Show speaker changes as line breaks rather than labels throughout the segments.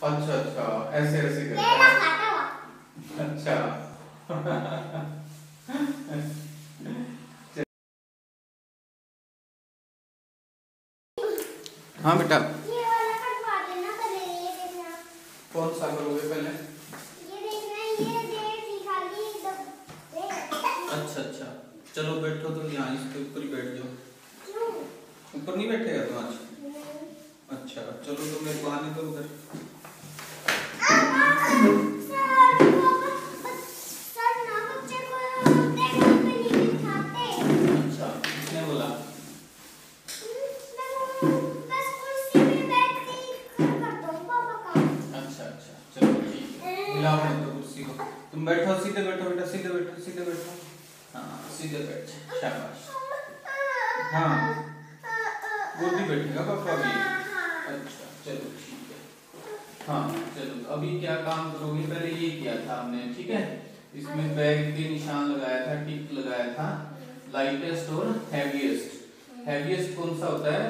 अच्छा अच्छा, ऐसे ऐसे करके। अच्छा हाँ बेटा,
ये वाला कटवा देना पहले, ये देखना।
कौन सा करोगे पहले?
ये देखना, ये देख खाली
अच्छा अच्छा, चलो बैठो तो यहाँ इसके ऊपर ही बैठ जाओ।
क्यों?
ऊपर नहीं बैठेगा तुम आज?
नहीं।
अच्छा चलो, तो मेरे को आने दो उधर।
सर ना बच्चे को देखो पे नहीं बिठाते।
अच्छा, किसने बोला?
बस कुर्सी पे बैठ के करता हूँ पापा का।
अच्छा अच्छा, चलो ठीक है, हिलाओ मत तो कुर्सी को। तुम बैठो, सीधे बैठो बेटा, सीधे बैठो, सीधे बैठो। हाँ सीधे बैठ, शाबाश। हाँ वो भी बैठेगा पापा भी। अच्छा चलो ठीक है। हाँ चलो, अभी क्या काम करोगे? पहले ये किया था हमने, ठीक है। इसमें बैग के निशान लगाया था, टिक लगाया था, लाइटेस्ट और हैवीएस्ट। हैवीएस्ट कौन सा होता है?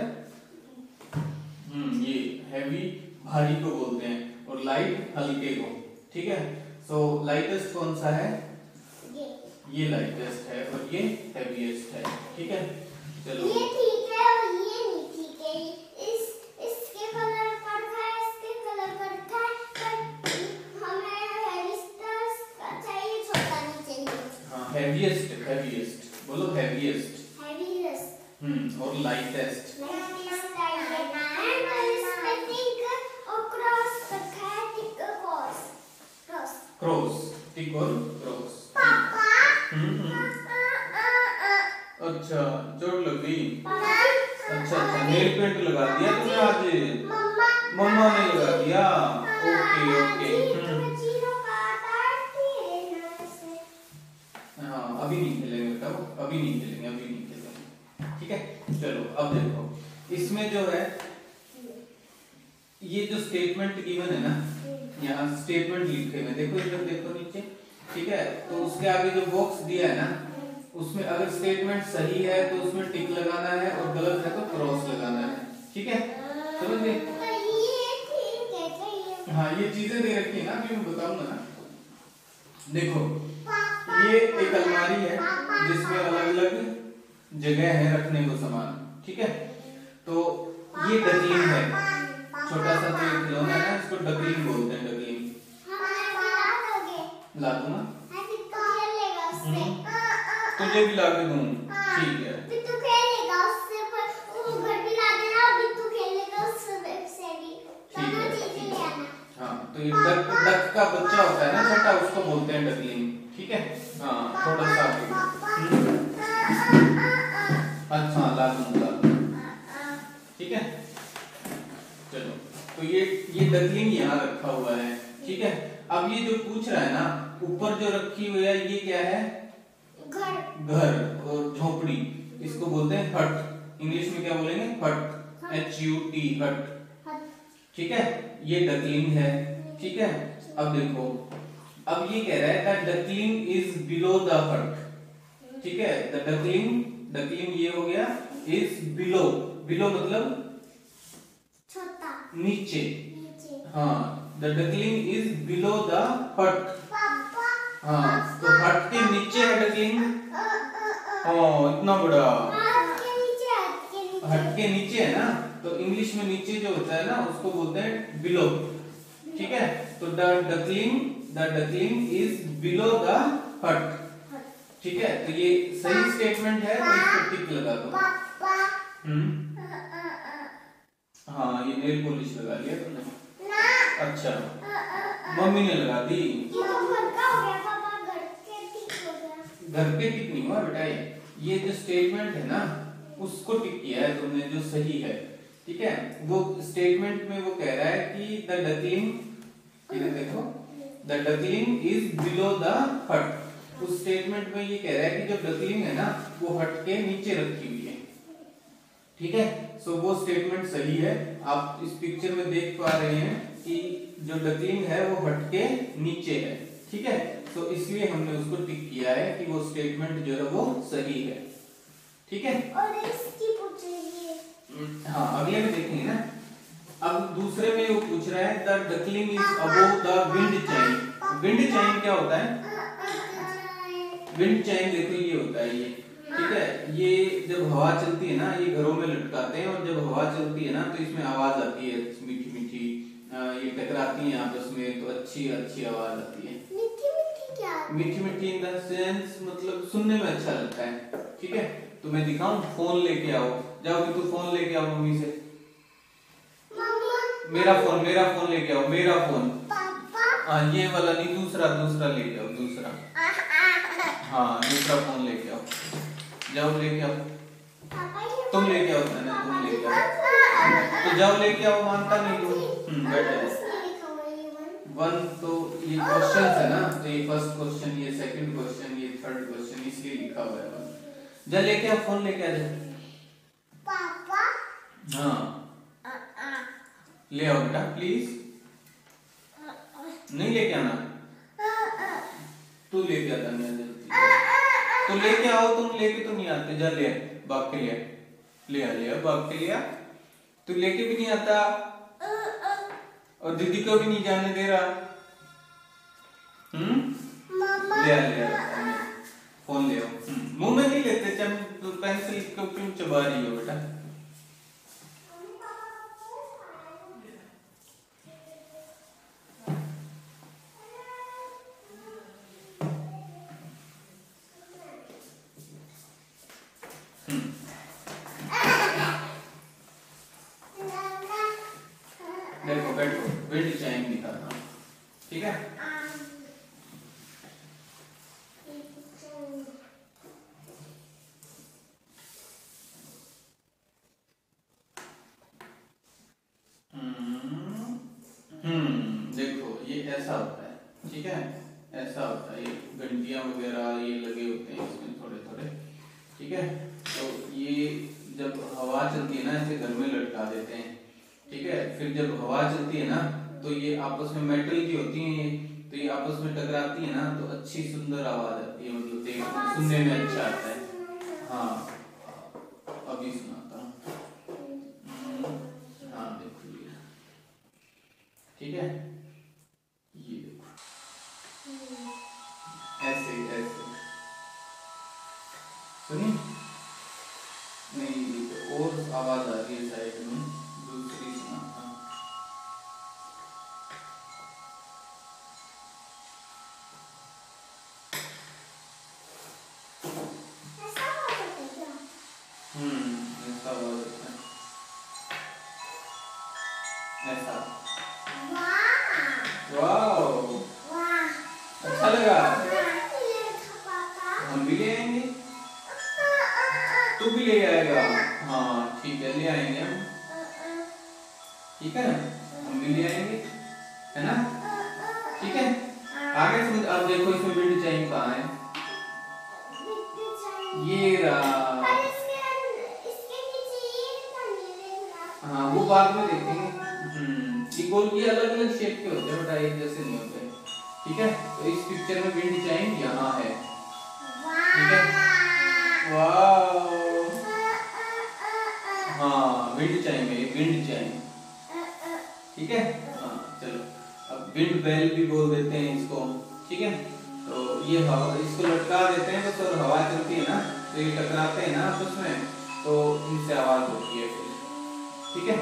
ये हैवी भारी को बोलते हैं, और लाइट हल्के को, ठीक है। सो लाइटेस्ट कौन सा है? ये लाइटेस्ट है, और ये हैवीएस्ट है, ठीक है। चलो
ये ठीक है और ये नहीं ठीक है। इसके कलर पर है, इसके कलर पर है, पर हमें हैवीएस्ट चाहिए, छोटा नहीं चाहिए।
हाँ हैवीएस्ट, हैवीएस्ट बोलो, हैवीएस्ट।
हैवीएस्ट
और लाइटेस्ट। क्रॉस, टिक और क्रॉस। अच्छा, चोट लग गई? अच्छा अच्छा, नेल पेंट लगा दिया तुमने आज? मम्मा ने लगा दिया? Okay okay. हाँ अभी नहीं खेलेंगे बेटा, अभी नहीं खेलेंगे, अभी नहीं खेलेंगे, ठीक है। चलो अब देखो, इसमें जो है ये जो स्टेटमेंट गिवन है ना, यहाँ स्टेटमेंट लिखे हुए देखो, इधर देखो नीचे, ठीक है। तो उसके आगे जो बॉक्स दिया है ना, उसमें अगर स्टेटमेंट सही है तो उसमें टिक लगाना है, और गलत है तो क्रॉस लगाना है, ठीक है। समझ गए? हाँ ये चीजें दे रखी है ना, अभी मैं बताऊंगा ना। देखो ये एक अलमारी है जिसमें अलग अलग जगह है रखने को सामान, ठीक है। तो ये डकलिंग है, छोटा सा जो खिलौना है, इसको डकलिंग बोलते हैं, डकलिंग। ला दूंगा, तुझे भी ला के दूं, ठीक है। हाँ तो ये डक का बच्चा होता है ना छोटा, उसको बोलते हैं डकलिंग, ठीक है। हाँ थोड़ा सा अच्छा ला दूंगा, ठीक है। चलो तो ये डकलिंग यहाँ रखा हुआ है, ठीक है। अब ये जो पूछ रहा है ना, ऊपर जो रखी हुई है ये क्या है? घर और झोपड़ी, इसको बोलते हैं हट। इंग्लिश में क्या बोलेंगे? हट, HUT, हट, ठीक है। ये डकलिंग है, ठीक है। अब देखो, अब ये कह रहा है that duckling is below the हट, ठीक है। द डकलिंग ये हो गया, इज बिलो, बिलो मतलब
छोटा,
नीचे। हाँ the duckling is below the हट। हाँ तो हट के नीचे है डकलिंग। हाँ इतना बड़ा, हट के नीचे है ना, तो इंग्लिश में नीचे जो होता है ना उसको बोलते हैं बिलो, ठीक है। तो the duckling is below the हट, ठीक है। तो ये सही स्टेटमेंट है, तो इसको टिक लगा दो। हाँ ये नेल पॉलिश लगा लिया तुमने? अच्छा मम्मी ने लगा दी। घर पे टिक नहीं हुआ बेटा, ये जो स्टेटमेंट है ना उसको टिक किया है तुमने, जो सही है, ठीक है। वो स्टेटमेंट में वो कह रहा है कि द डकलिंग, इधर देखो, the duckling is below the हट। उस स्टेटमेंट में ये कह रहा है कि जो डकलिंग है ना वो हट के नीचे रखी हुई है, ठीक है। सो वो स्टेटमेंट सही है। आप इस पिक्चर में देख पा रहे हैं कि जो डकलिंग है वो हट के नीचे है, ठीक है। तो इसलिए हमने उसको टिक किया है कि वो स्टेटमेंट जो है वो सही है, ठीक है।
और इसकी पूछ रही है।
हाँ अगले में देखेंगे ना। अब अब दूसरे में वो पूछ रहा है the duckling is above the wind chime. Wind chime क्या होता है? विंड चाइम देखो ये होता है, ये ठीक है, ये जब हवा चलती है ना, ये घरों में लटकाते हैं और जब हवा चलती है ना तो इसमें आवाज आती है मीठी मीठी, ये टकराती हैं आपस में तो अच्छी अच्छी आवाज आती है।
मीठी मीठी क्या?
मीठी मीठी इन द सेंस मतलब सुनने में अच्छा लगता है, ठीक है। तो मैं दिखाऊं, फोन लेके आओ, जाओ कि तू फोन लेके आओ मम्मी से। मेरा फोन लेके आओ, मेरा फोन।
पापा
हाँ ये वाला नहीं, दूसरा लेके आओ, दूसरा। हाँ दूसरा फोन लेके आओ, जाओ लेके आओ। तुम लेके आओ, मैंने तुम लेके आओ, तो जाओ लेके आओ, मानता नहीं तुम। बैठो। वन तो ये क्वेश्चन है ना, तो ये फर्स्ट क्वेश्चन, ये सेकंड क्वेश्चन, ये थर्ड क्वेश्चन, इसलिए लिखा हुआ है। जा लेके आओ, फोन लेके आ जा
पापा।
हाँ ले आओ बेटा प्लीज। नहीं लेके आना, तू लेके आता नहीं जल्दी, तो लेके आओ, तुम लेके तो नहीं आते, जा ले भाग के ले आ भाग के लिया, तू लेके भी नहीं आता और दीदी को भी नहीं जाने दे रहा। ले आ फोन ले आओ। मुंह में नहीं लेते, तो पेंसिल को क्यों चबा रही हो बेटा? देखो बैठो, विंड चाइम निकालना, ठीक है। देखो ये ऐसा होता है, ठीक है, ऐसा होता है, ये घंटियां वगैरह ये लगे होते हैं इसमें थोड़े थोड़े, ठीक है। तो ये जब हवा चलती है ना, इसे घर में लटका देते हैं, ठीक है। फिर जब हवा चलती है ना तो ये आपस में मेटल की होती है, तो ये आपस में टकराती है ना तो अच्छी सुंदर आवाज आती है, मतलब देखने सुनने में अच्छा आता है। हाँ अभी सुनाता हूँ। हाँ देखो ये, ठीक है, ये देखो ऐसे ऐसे सुनी नहीं, और आवाज आ रही है साइड में, दूसरी सुनाता हूँ। ऐसा आवाज होता है, ऐसा। वाह अच्छा लगा, हम भी ले आएंगे, तू भी ले आएगा। हाँ ठीक है, ले आएंगे हम, ठीक है, हम भी ले आएंगे, है ना, ठीक है। आगे समझ, अब देखो इसमें विंड चाइम कहाँ है, ये रहा। हाँ वो बाद में देखेंगे। ये अलग अलग शेप के होते हैं बेटा, एक जैसे नहीं होते, ठीक है। तो इस पिक्चर में विंड चाइम यहाँ है, ठीक है। वाह हाँ विंड चाइम है, विंड चाइम, ठीक है। हाँ चलो, अब विंड बेल भी बोल देते हैं इसको, ठीक है। तो ये हवा, इसको लटका देते हैं बस, और हवा चलती है ना तो ये टकराते हैं ना आपस में, तो इनसे आवाज होती है फिर, ठीक है।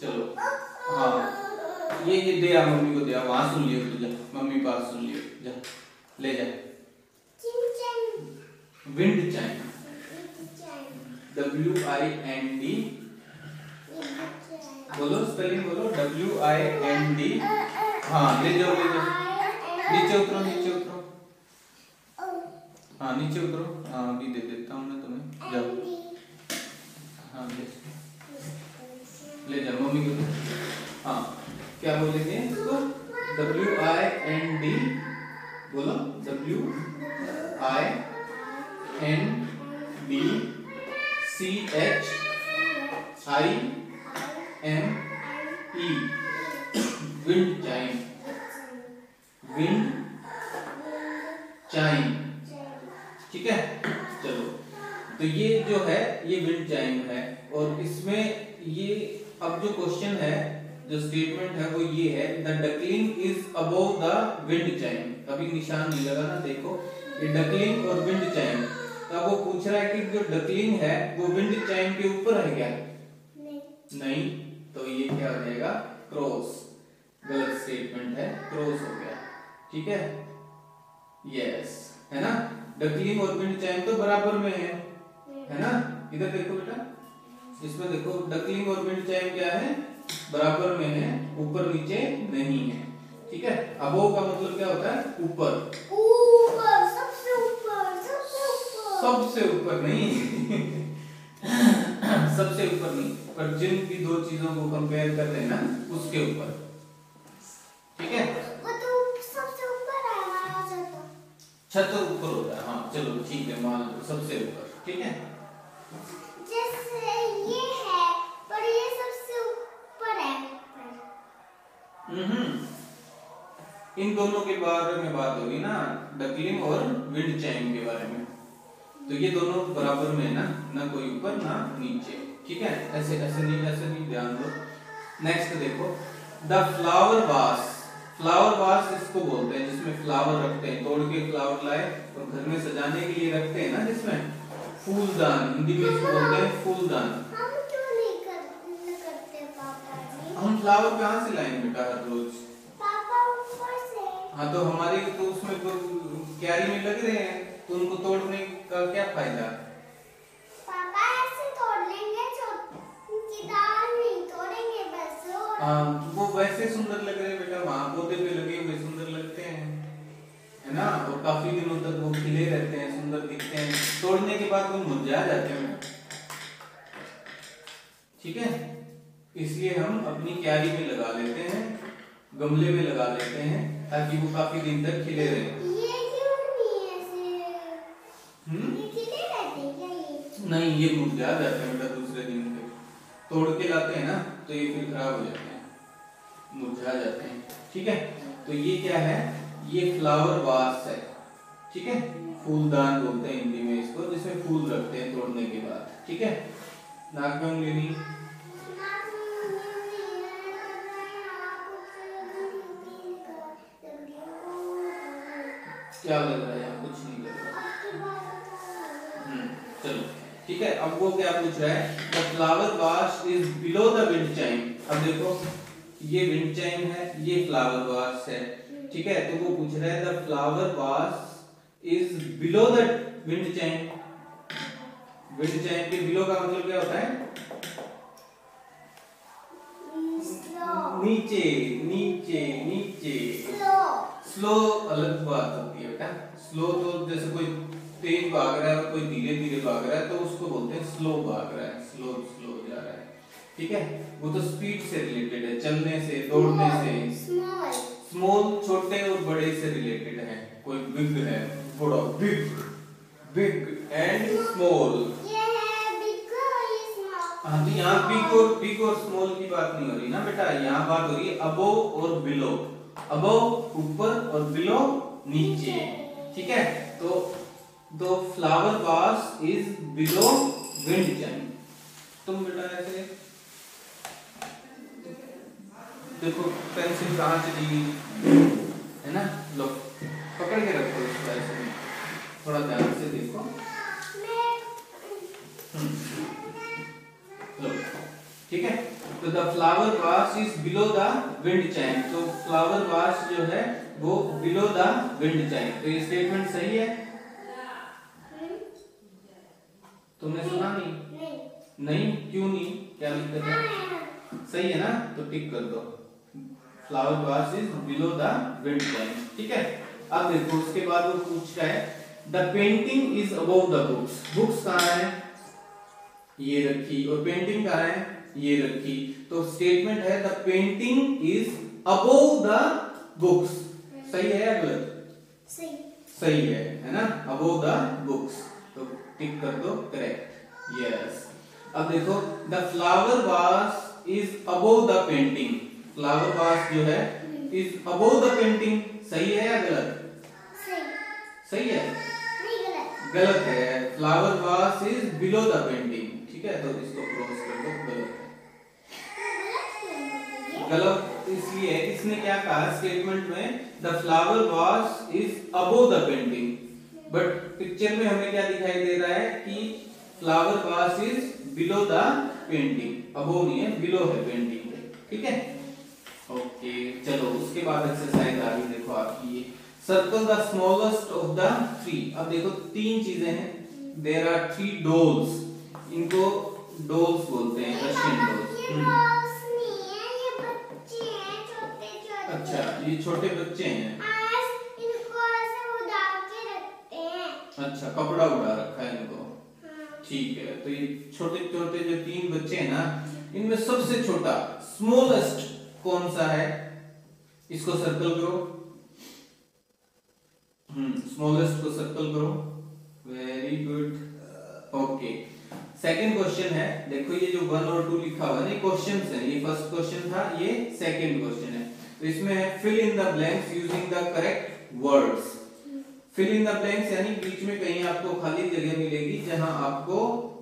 चलो हाँ ये दे आ मम्मी को, दे आ, वहां सुन लियो तू, जा मम्मी पास सुन लियो, जा ले जा। विंड चाइम, WIND, बोलो स्पेलिंग बोलो, WIND। हाँ ले जाओ, नीचे उतरो, हाँ नीचे उतरो, हाँ अभी दे देता हूँ मैं तुम्हें, जाओ। हाँ ले जाओ मम्मी को। हाँ क्या बोलेंगे इसको, WIND बोलो, WINDCHIME, wind chime, wind chime, ठीक है। चलो तो ये जो है ये विंड चाइम है, और इसमें ये अब जो क्वेश्चन है जो स्टेटमेंट है वो ये है, the duckling is above the wind chime. अभी निशान नहीं लगा ना, देखो ये डकलिंग और विंड चाइम। तो अब वो पूछ रहा है कि जो डकलिंग है वो विंड चाइम के ऊपर है क्या? नहीं, तो ये क्या हो जाएगा? क्रॉस। गलत स्टेटमेंट है, क्रॉस हो गया। ठीक है, यस, है ना। डकलिंग और विंड चाइम तो बराबर में है ना। इधर देखो बेटा, इसमें देखो डकलिंग और विंड चाइम क्या है? बराबर में है, ऊपर नीचे नहीं है। ठीक है, अबोव का मतलब क्या होता है? ऊपर,
ऊपर, सबसे ऊपर, सबसे ऊपर।
सबसे ऊपर नहीं सबसे ऊपर नहीं, पर जिन भी दो चीजों को कंपेयर कर रहे हैं ना, उसके ऊपर। ठीक है,
वो तो सबसे ऊपर है हमारा
छत तो ऊपर होता है। हाँ चलो ठीक है, मान लो सबसे ऊपर। ठीक है,
जैसे ये है, पर ये सबसे ऊपर है।
इन दोनों के बारे में बात होगी ना, डकलिंग और विंड चाइम के बारे में। तो ये दोनों बराबर में है ना कोई ऊपर ना नीचे। ठीक है, ऐसे नहीं, ध्यान दो। नेक्स्ट देखो, the flower vase. Flower vase इसको बोलते हैं जिसमें फ्लावर रखते हैं, तोड़ के फ्लावर लाए और घर में सजाने के लिए रखते हैं ना, जिसमें फूलदान, हिंदी में इसको बोलते हैं फूलदान।
हम क्यों नहीं करते पापा जी?
हम फ्लावर कहाँ से लाएंगे बेटा हर रोज?
पापा ऊपर से।
हाँ तो हमारे तो उसमें क्यारी में लग रहे हैं, तो उनको तोड़ने का क्या फायदा?
पापा ऐसे तोड़ लेंगे, उनकी दाल नहीं तोड़ेंगे बस।
हाँ, वो वैसे सुंदर लग रहे हैं बेटा, वहाँ पौधे पे लगे हुए सुंदर लगते हैं, है ना। और काफी दिनों तक वो खिले रहते हैं, सुंदर दिखते हैं। तोड़ने के बाद वो मुरझा जाते हैं। ठीक है, इसलिए हम अपनी क्यारी में लगा लेते हैं, गमले में लगा लेते हैं, ताकि वो काफी दिन तक खिले रहे।
ये क्यों नहीं ऐसे? ये खिले रहते हैं क्या ये?
नहीं, ये मुरझा जाते हैं बेटा दूसरे दिन पे। तोड़ के लाते हैं ना, तो ये फिर खराब हो जाते हैं, मुरझा जाते हैं। ठीक है, तो ये क्या है? ये फ्लावर वास है। ठीक है, फूलदान बोलते हैं हिंदी में इसको, जिसमें फूल रखते हैं तोड़ने के बाद। ठीक है, नागमंग लेनी क्या लग रहा है? यहाँ कुछ नहीं लग रहा। चलो ठीक है, अब वो क्या पूछ रहा है? The flower vase is below the wind chime. अब देखो, ये विंड चाइम है, ये फ्लावर वास है। ठीक है, तो वो पूछ रहा है the flower vase is below the wind chime. Wind chime के बिलो का मतलब क्या होता है? नीचे नीचे नीचे। स्लो अलग बात होती है बेटा। स्लो तो जैसे कोई तेज भाग रहा है और कोई धीरे धीरे भाग रहा है, तो उसको बोलते हैं स्लो भाग रहा है, स्लो स्लो जा रहा है। ठीक है, वो तो स्पीड से रिलेटेड है, चलने से, दौड़ने से। स्मॉल छोटे और बड़े से रिलेटेड है। कोई बिग है, बड़ा बिग, बिग एंड स्मॉल। हाँ, तो यहाँ बिग और स्मॉल की बात नहीं हो रही ना बेटा, यहाँ बात हो रही है अबोव और बिलो। अबोव ऊपर और बिलो नीचे। ठीक है, तो flower vase is below wind chime. तुम बेटा ऐसे देखो, पेंसिल कहाँ चली गई, है ना। लो पकड़ के रखो इसको, ऐसे थोड़ा ध्यान से देखो। ठीक है, तो the flower vase is below the wind chime. तो फ्लावर वास जो है वो बिलो द विंड चाइम। तो ये स्टेटमेंट सही है? तुमने सुना नहीं? नहीं, क्यों नहीं? क्या दिक्कत है? सही है ना, तो टिक कर दो, flower vase is below the wind chime. ठीक है, अब देखो उसके बाद वो पूछता है the painting is above the books. Books कहाँ है? ये रखी, और पेंटिंग कहाँ है? ये रखी। तो स्टेटमेंट है the painting is above the books. सही है या गलत? सही है ना, अबव द बुक्स। तो टिक कर दो, करेक्ट, यस। अब देखो, the flower vase is above the painting. Flower vase जो है इज अबव द पेंटिंग। सही है या गलत? सही है? गलत है। Flower vase is below the painting. ठीक है, तो इसको क्रॉस कर दो, गलत है। गलत इसलिए इसने क्या कहा स्टेटमेंट में, the flower vase is above the painting, but picture में हमें क्या दिखाई दे रहा है कि flower vase is below the painting, above नहीं है, बिलो है पेंटिंग के, ठीक है। ओके चलो उसके बाद एक्सरसाइज आ रही देखो आपकी ये, circle the smallest of the three. अब देखो तीन चीजें हैं, देयर आर थ्री डॉल्स, इनको डॉल्स बोलते हैं, रशियन डॉल्स। अच्छा ये छोटे बच्चे हैं,
इनको ऐसे उड़ा के रखते हैं।
अच्छा कपड़ा उड़ा रखा है इनको, ठीक है। तो ये छोटे छोटे जो तीन बच्चे हैं ना, इनमें सबसे छोटा स्मॉलेस्ट कौन सा है, इसको सर्कल करो, स्मॉलेस्ट को सर्कल करो, very good, okay. Second question है, देखो ये जो 1 और 2 लिखा हुआ है ना, क्वेश्चंस है, ये फर्स्ट क्वेश्चन था, ये सेकंड क्वेश्चन है। तो इसमें है fill in the blanks using the correct words. Fill in the blanks यानी बीच में कहीं आपको खाली जगह मिलेगी जहां आपको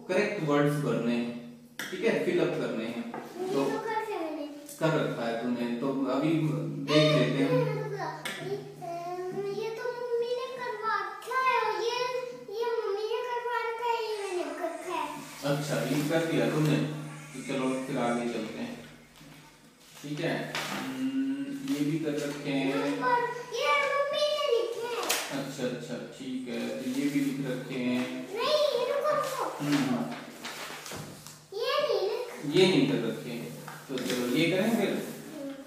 करेक्ट वर्ड्स भरने हैं, ठीक है, फिल अप करने हैं। तो कर रखा है तुमने, तो अभी देख लेते हैं।
ये तो मम्मी ने करवा रखा है, और ये मम्मी ने करवा रखा है, ये मैंने रखा है।
अच्छा ये कर दिया तुमने, तो चलो फिर आगे चलते हैं, ठीक है। ये भी कर रखे हैं,
ये मम्मी ने लिखे हैं।
अच्छा अच्छा ठीक है, तो ये भी लिख रखे हैं,
नहीं रुको,
ये नहीं कर रखे हैं। तो चलो ये करें फिर,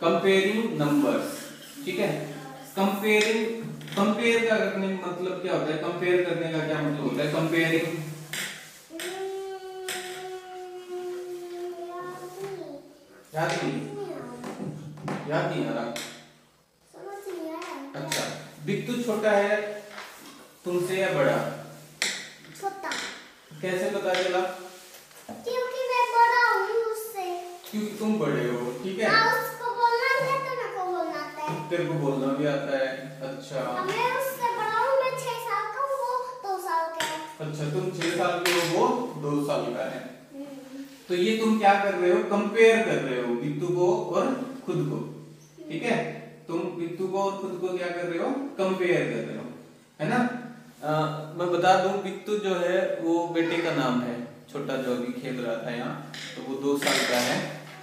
कंपेयरिंग नंबर्स, ठीक है। कंपेयर का करने का मतलब क्या होता है, कंपेयर करने का क्या मतलब होता है, कंपेयरिंग, याद नहीं आ रहा,
समझ नहीं आया।
अच्छा बिट्टू छोटा है तुमसे या बड़ा,
छोटा,
कैसे पता चला,
क्योंकि मैं बड़ा हूँ उससे,
क्योंकि तुम बड़े हो, ठीक है।
उसको बोलना है तो मेरे को बोलना आता है,
तेरे को बोलना भी आता है, अच्छा
मैं उससे बड़ा हूँ, मैं 6 साल का हूँ, वो 2 साल का है।
अच्छा तुम 6 साल के हो, वो 2 साल का है। तो ये तुम क्या कर रहे हो, कंपेयर कर रहे हो बिट्टू को और खुद को, ठीक है। तुम बिट्टू को और खुद को क्या कर रहे हो, कंपेयर कर रहे हो, है ना। मैं बता दूं बिट्टू जो है वो बेटे का नाम है, छोटा जो अभी खेल रहा था यहाँ, तो वो 2 साल का है,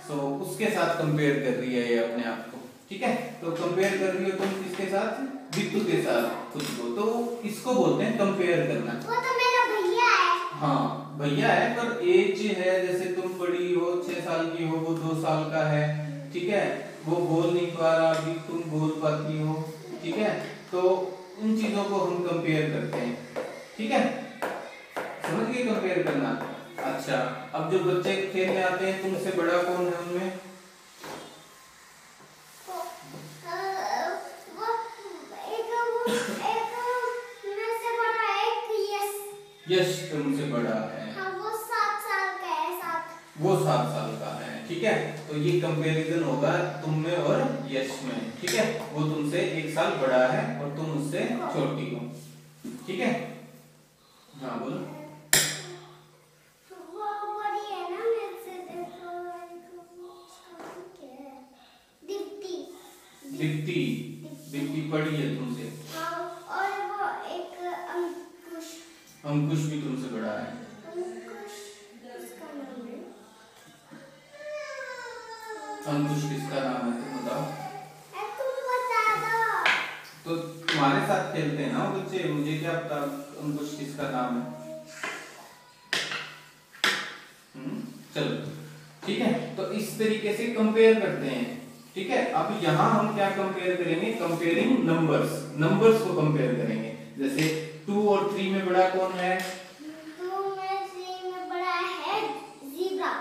सो उसके साथ कंपेयर कर रही है ये अपने आप को, ठीक है। तो कंपेयर कर रही हो तुम किसके साथ, बिट्टू के साथ खुद को, तो इसको बोलते हैं कंपेयर करना।
वो तो मेरा भैया है।
हाँ भैया है, पर एज है, जैसे तुम बड़ी हो 6 साल की हो, वो 2 साल का है, ठीक है। वो बोल नहीं पा रहा, अभी तुम बोल पाती हो, ठीक है। तो उन चीजों को हम कंपेयर करते हैं, ठीक है, समझ गए कंपेयर करना। अच्छा अब जो बच्चे खेलने आते हैं तुमसे बड़ा कौन है उनमें, यश तुमसे बड़ा है,
हाँ, वो 7 साल का है, 7।
वो 7 साल का है, ठीक है। तो ये कंपैरिजन होगा तुम में और यश में, ठीक है। वो तुमसे 1 साल बड़ा है और तुम उससे छोटी हो, ठीक है। हाँ बोलो,
वो बड़ी है ना मेरे से, देखो दीप्ति,
दीप्ति, दीप्ति बड़ी है तुमसे,
हाँ, और वो एक अंकुश,
अंकुश भी तुमसे बड़ा है,
अंकुश उसका नाम है,
अंकुश किसका नाम है तुम बताओ,
तुम बता दो।
तो तुम्हारे साथ खेलते हैं ना वो बच्चे, मुझे क्या पता अंकुश किसका नाम है। चलो ठीक है, तो इस तरीके से कंपेयर करते हैं, ठीक है। अब यहाँ हम क्या कंपेयर करेंगे, कंपेयरिंग नंबर्स, नंबर्स को कंपेयर करेंगे। जैसे 2 और 3 में बड़ा कौन है,
2 में 3 में बड़ा है ज़ीब्रा।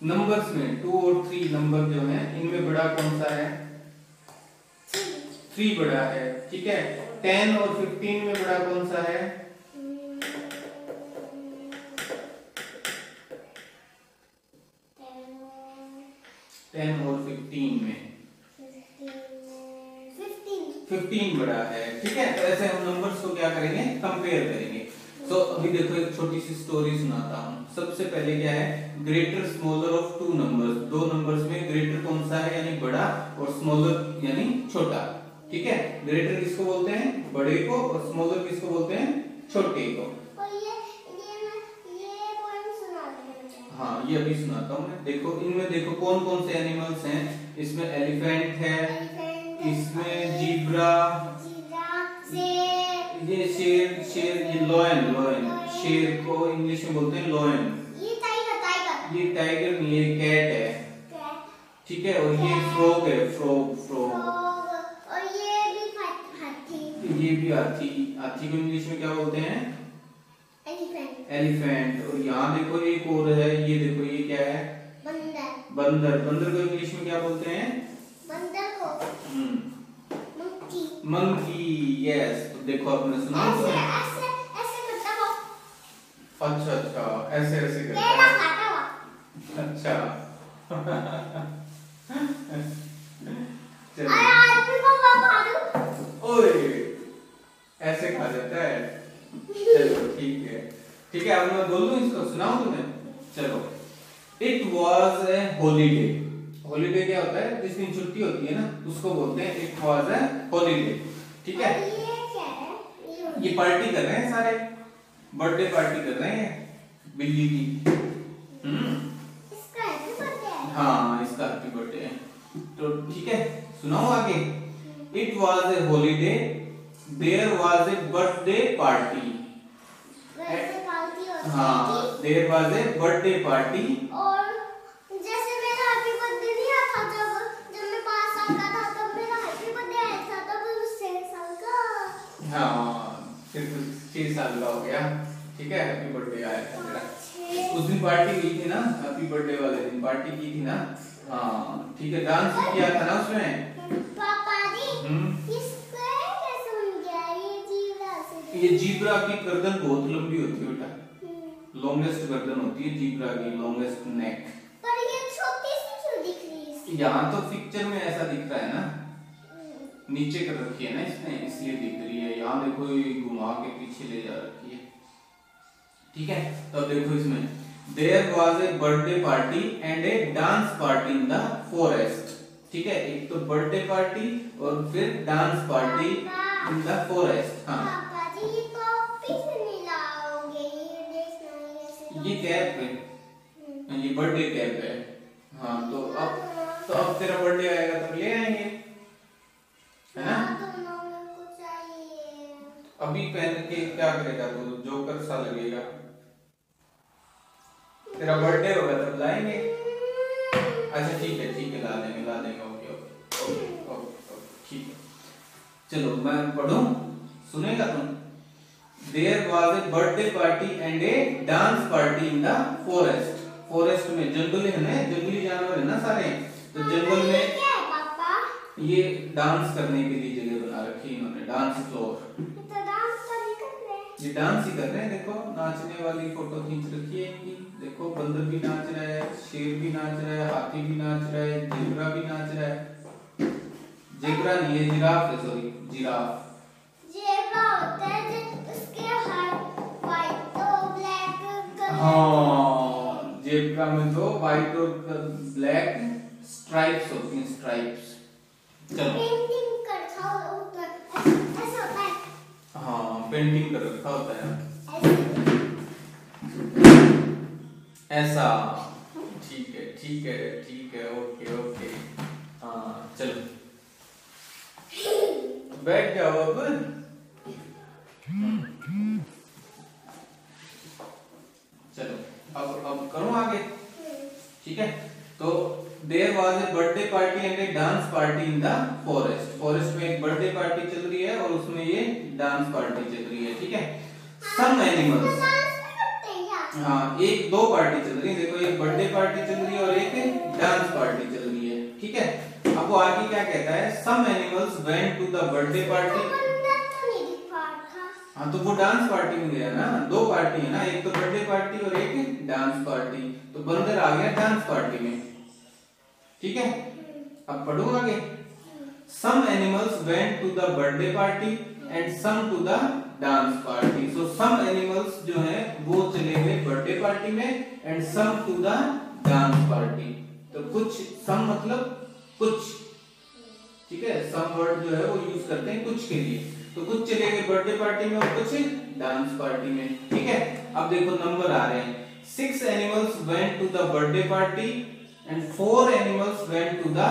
नंबर्स में 2 और 3 नंबर जो है इनमें बड़ा कौन सा है, 3 बड़ा है, ठीक है। 10 और 15 में बड़ा कौन सा है, 10 और 15 में 15 बड़ा है, ठीक है। तो ऐसे हम नंबर्स को क्या करेंगे, कंपेयर करेंगे। सो अभी देखो एक छोटी सी स्टोरी सुनाता हूँ। सबसे पहले क्या है, greater smaller of two numbers, दो नंबर्स में ग्रेटर कौन सा है यानी बड़ा, और स्मॉलर यानी छोटा। ठीक है, ग्रेटर किसको बोलते हैं, बड़े को, और स्मॉलर किसको बोलते हैं, छोटे को।
और ये पोएम सुना दे।
हाँ ये अभी सुनाता हूँ मैं। देखो इनमें देखो कौन कौन से एनिमल्स हैं। इसमें एलिफेंट है, इसमें जीब्रा, ये शेर, ये लॉयन, शेर को इंग्लिश में बोलते हैं लॉयन।
ये टाइगर
ये टाइगर नहीं, ये कैट है। ठीक है, और ये फ्रॉग है, फ्रॉग।
और ये भी हाथी।
ये भी हाथी। हाथी को इंग्लिश में क्या बोलते हैं, एलिफेंट। और यहाँ देखो एक और है, ये देखो ये क्या है, बंदर को इंग्लिश में क्या बोलते हैं, मंकी। यस, तो देखो आपने सुना।
ऐसे करता हो।
अच्छा, ऐसे करता है। अच्छा ओए ऐसे खा जाता है। चलो ठीक है, अब मैं बोल दूं, इसको सुनाऊं तुम्हें। चलो, it was a holiday. Holiday क्या होता है, जिस दिन छुट्टी होती है ना, उसको बोलते हैं इट वॉज ए हॉलीडे। ठीक है, ये पार्टी कर रहे हैं सारे, बर्थडे पार्टी कर रहे हैं बिल्ली की। हाँ इसका हैप्पी बर्थडे है। तो ठीक है, सुनाओ आगे। It was a holiday, there was a birthday party. हाँ, there was a birthday party.
और जैसे मेरा हैप्पी बर्थडे नहीं आया था, जब मैं 5 साल का था तब मेरा हैप्पी बर्थडे आया था, तब 6 साल का।
हाँ फिर 6 साल का हो गया। ठीक है, हैप्पी बर्थडे आया था मेरा। उस दिन पार्टी हुई थी ना, हैप्पी बर्थडे वाले दिन पार्टी की थी ना। हाँ ठीक है, डांस किया था ना उसमें।
पापा जी इसको कैसे बन गया ये जीब्रा से?
ये जीब्रा की गर्दन बहुत लंबी होती है बेटा, लॉन्गेस्ट गर्दन होती है जीब्रा की, लॉन्गेस्ट नेक।
पर ये छोटी सी क्यों दिख रही है?
यहाँ तो पिक्चर में ऐसा दिख रहा है ना, नीचे कर रखी है ना इसने, इसलिए दिख रही है। यहाँ देखो ये घुमा के पीछे ले जा रखी है। ठीक है, तब देखो इसमें there was a birthday party and a dance party in the forest. ठीक है, एक तो बर्थडे पार्टी और फिर dance party in the forest. हाँ
पापा जी ये कॉपी से नहीं लाओगे, ये देखना ऐसे।
ये कैप है, ये बर्थडे कैप है। हाँ तो अब तेरा बर्थडे आएगा तो ले आएंगे, है ना। अभी पहन के क्या करेगा तू, जोकर सा लगेगा। तेरा बर्थडे होगा तब लाएंगे। अच्छा ठीक है, ला देंगे। ओके ठीक है, चलो मैं पढ़ूं, सुनेगा तुम। There was a birthday party and a dance party in the forest. Forest में जंगल है ना, जंगली जानवर है ना सारे, तो जंगल में ये डांस करने के लिए जगह बना रखी इन्होंने, डांस फ्लोर। ये डांस ही कर रहे हैं, देखो नाचने वाली फोटो खींच रखी है इनकी। देखो बंदर भी नाच रहा है, शेर भी नाच रहा है, हाथी भी नाच रहा है, जेब्रा भी नाच रहा है। जेब्रा नहीं है, जिराफ है, सॉरी जिराफ।
जेब्रा होता है जो उसके हाथ व्हाइट और ब्लैक कलर।
हाँ, जेब्रा में तो व्हाइट और ब्लैक स्ट्राइप्स होती हैं, स्ट्राइप्स। चलो
पेंटिंग कर रखा होता है, ऐसा होता है।
हाँ पेंटिंग कर रखा होता है ऐसा। ठीक है, ओके। हाँ चलो बैठ जाओ अब। चलो अब करूँ आगे। ठीक है, तो there was a birthday party and a dance party in the forest. Forest में एक बर्थडे पार्टी चल रही है और उसमें ये डांस पार्टी चल रही है। ठीक है, सम एनिमल्स, हाँ एक दो पार्टी चल रही है। देखो एक बर्थडे पार्टी चल रही है और एक डांस पार्टी चल रही है। ठीक है, अब वो आगे क्या कहता है, some animals went to the birthday party. हाँ तो वो डांस पार्टी में गया ना, दो पार्टी है ना, एक तो बर्थडे पार्टी और एक डांस पार्टी, तो बंदर आ गया डांस पार्टी में। ठीक है, अब पढ़ो आगे। Some animals went to the birthday party and some to the dance party. So some animals जो है वो चले गए बर्थडे पार्टी में and some to the dance party. तो कुछ सम मतलब कुछ, ठीक है, सम वर्ड जो है वो यूज करते हैं कुछ के लिए। तो कुछ चले गए बर्थडे पार्टी में और कुछ डांस पार्टी में, ठीक है। अब देखो नंबर आ रहे हैं 6 animals went to the birthday party and 4 animals went to the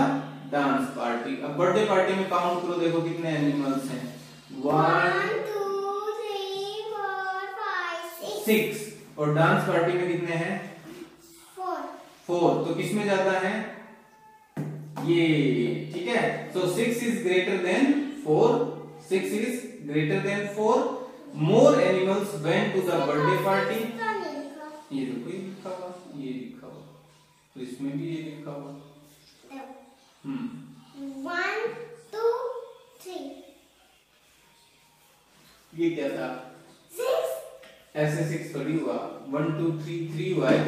dance party। अब बर्थडे पार्टी में काउंट करो, देखो कितने एनिमल्स हैं।
1 2 3 4 5
6 और डांस पार्टी में कितने हैं? 4। तो किसमें ज्यादा है? ये, ठीक है। सो 6 is greater than 4, 6 is greater than 4। More animals went to the birthday party। ये देखो ये लिखा हुआ, ये लिखा हुआ, तो इसमें भी ये लिखा हुआ।
1 2 3
ये क्या था?
6
ऐसे 6 थोड़ी हुआ, 1 2 3 3 हुआ है।